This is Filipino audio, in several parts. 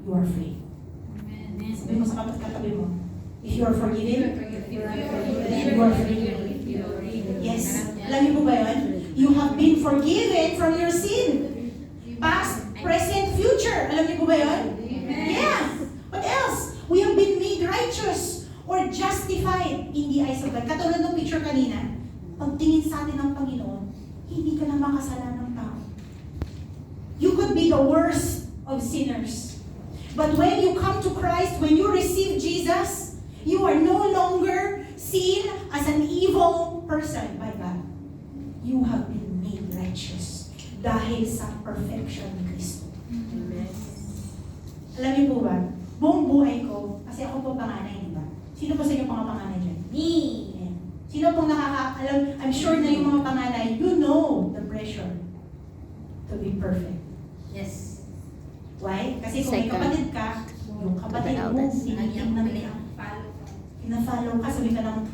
you are free. Sabi mo sa katabi mo, if you are forgiven, you are free. Yes. Alam niyo po ba yun? You have been forgiven from your sin. Past, present, future. Alam niyo po ba yun? Yeah. What else? We have been made righteous or justified in the eyes of God. Katulad ng picture kanina, pagtingin sa atin ng Panginoon, hindi ka na makasalanan ng tao. You could be the worst of sinners. But when you come to Christ, when you receive Jesus, you are no longer seen as an evil person by God. You have been made righteous dahil sa perfection ni Kristo. Amen. Alam niyo po ba, buong buhay ko, kasi ako po panganay, di ba? Sino po sa inyo mga panganay dyan? Me! Ayan. Sino pong nakakaalam, I'm sure na yung mga panganay, you know the pressure to be perfect. Yes. Why? Kasi kung may kapatid ka, yung kapatid mo, tinitingnan nila. Pina-follow ka,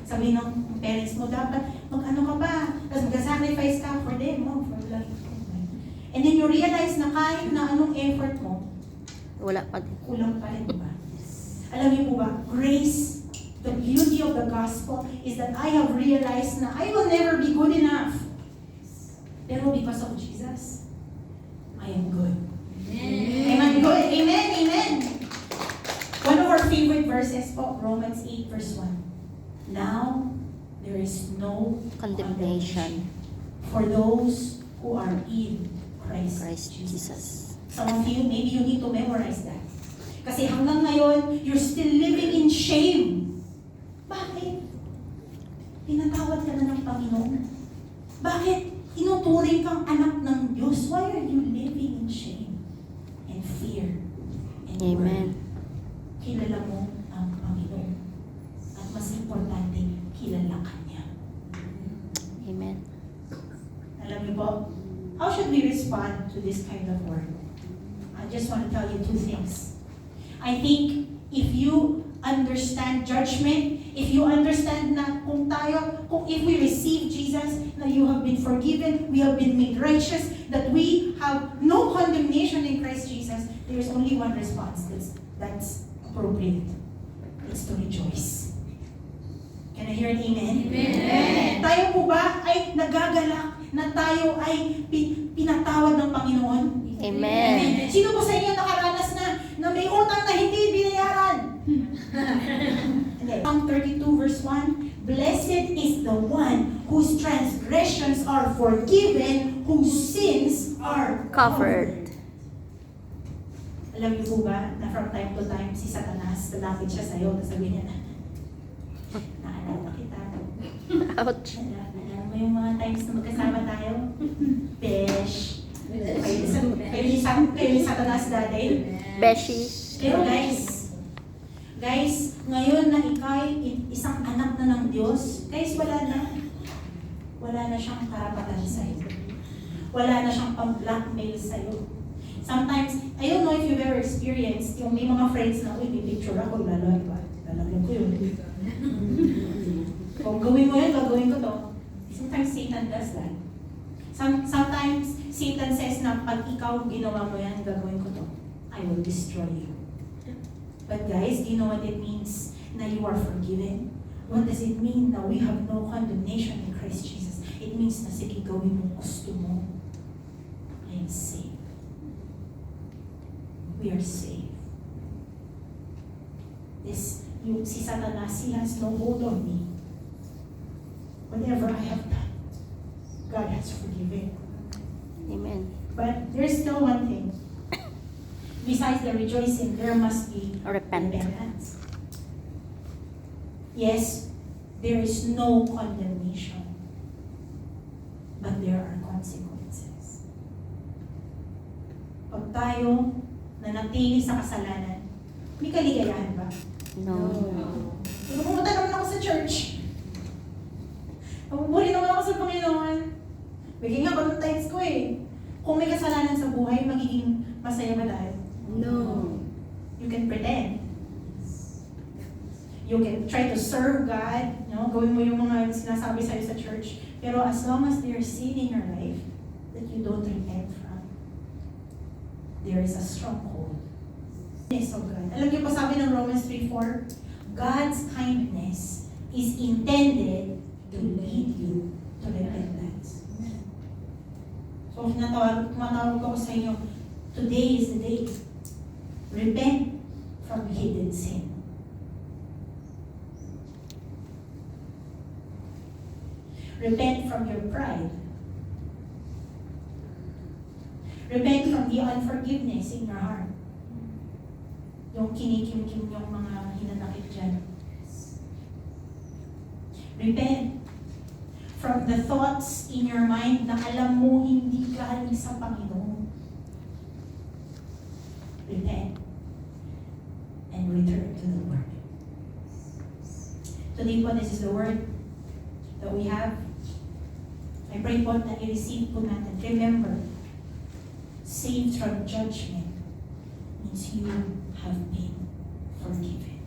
sabi ng parents mo, dapat mag-ano ka pa, tapos mag-sacrifice ka for them, for life. And then you realize na kahit na anong effort mo, Wala pa din. kulang pa rin, diba? Alam niyo po ba, grace, the beauty of the gospel is that I have realized na I will never be good enough. Pero because of Jesus, I am good. Amen. I'm good. Amen, amen. One of our favorite verses po, Romans 8 verse 1. Now, there is no Condemnation. for those who are in Christ Jesus. Some of you, maybe you need to memorize that. Kasi hanggang ngayon, you're still living in shame. Bakit? Pinatawad ka na ng Panginoon. Bakit? Tinuturing kang anak ng Diyos. Why are you living in shame and fear and Amen. worry? Kilala mo ang Panginoon. At mas importante, kilala ka niya. Amen. Alam niyo po, how should we respond to this kind of word? I just want to tell you two things. I think if you understand judgment, if you understand na if we receive Jesus, na you have been forgiven, we have been made righteous, that we have no condemnation in Christ Jesus, there is only one response that's appropriate. It's to rejoice. Can I hear an amen? Amen. Tayo po ba ay nagagalak na tayo ay pinatawad ng Panginoon? Amen. Sino po sa inyo nakaranas na may utang na hindi binayaran? Psalm 32 verse 1, Blessed is the one whose transgressions are forgiven, whose sins are covered. Alam niyo po ba na from time to time si Satanas, lalapit siya sa'yo, tapos sabihin niya, naalala kita. Ouch. Alam mo yung mga times na magkasama tayo? Besh. Kayo ni Satanas dati. Beshi. Pero guys, ngayon na ikay isang anak na ng Diyos, guys, wala na siyang karapatan sa'yo. Wala na siyang pang-blackmail sa'yo. Sometimes, I don't know if you've ever experienced, yung may mga friends na, uy, may picture ako, lalagyan ko yun. Kung gawin mo yun, gagawin ko to. Sometimes Satan does that. Sometimes Satan says na pag ikaw ginawa mo yan, gagawin ko to. I will destroy you. But guys, do you know what it means na you are forgiven? What does it mean na we have no condemnation in Christ Jesus? It means na sige, gawin mo gusto mo. I am saved. We are saved. Si Satanas, he has no hold on me. Whatever I have done, God has forgiven. Amen. But there's still one thing. Besides the rejoicing, there must be repentance. Yes, there is no condemnation, but there are consequences. Pag tayo nanatili sa kasalanan, may kaligayahan ba? No. Pero pumunta naman ako sa church. Pumuli naman ako sa Panginoon. Bigyan nga Valentine's ko eh. Kung may kasalanan sa buhay, magiging masaya ba dahil? No. You can pretend. You can try to serve God. Gawin mo yung mga sinasabi sa'yo sa church. Pero as long as there's sin in your life that you don't repent from, there is a stronghold. Kindness of God. Alam niyo pa sabi ng Romans 3:4, God's kindness is intended to lead you to repentance. So, tumatawag ko sa inyo, today is the day. Repent from hidden sin. Repent from your pride. Repent from the unforgiveness in your heart. Yung kinikim-kim yung mga hinanakit dyan. Repent from the thoughts in your mind na alam mo hindi galing sa Panginoon. Repent and return to the Lord. Today po, this is the word that we have. I pray po na i-receive po natin. Remember, saved from judgment means you have been forgiven.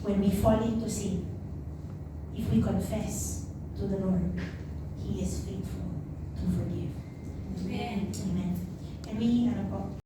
When we fall into sin, if we confess to the Lord, He is faithful to forgive. Amen. Amen. Can we, ano po,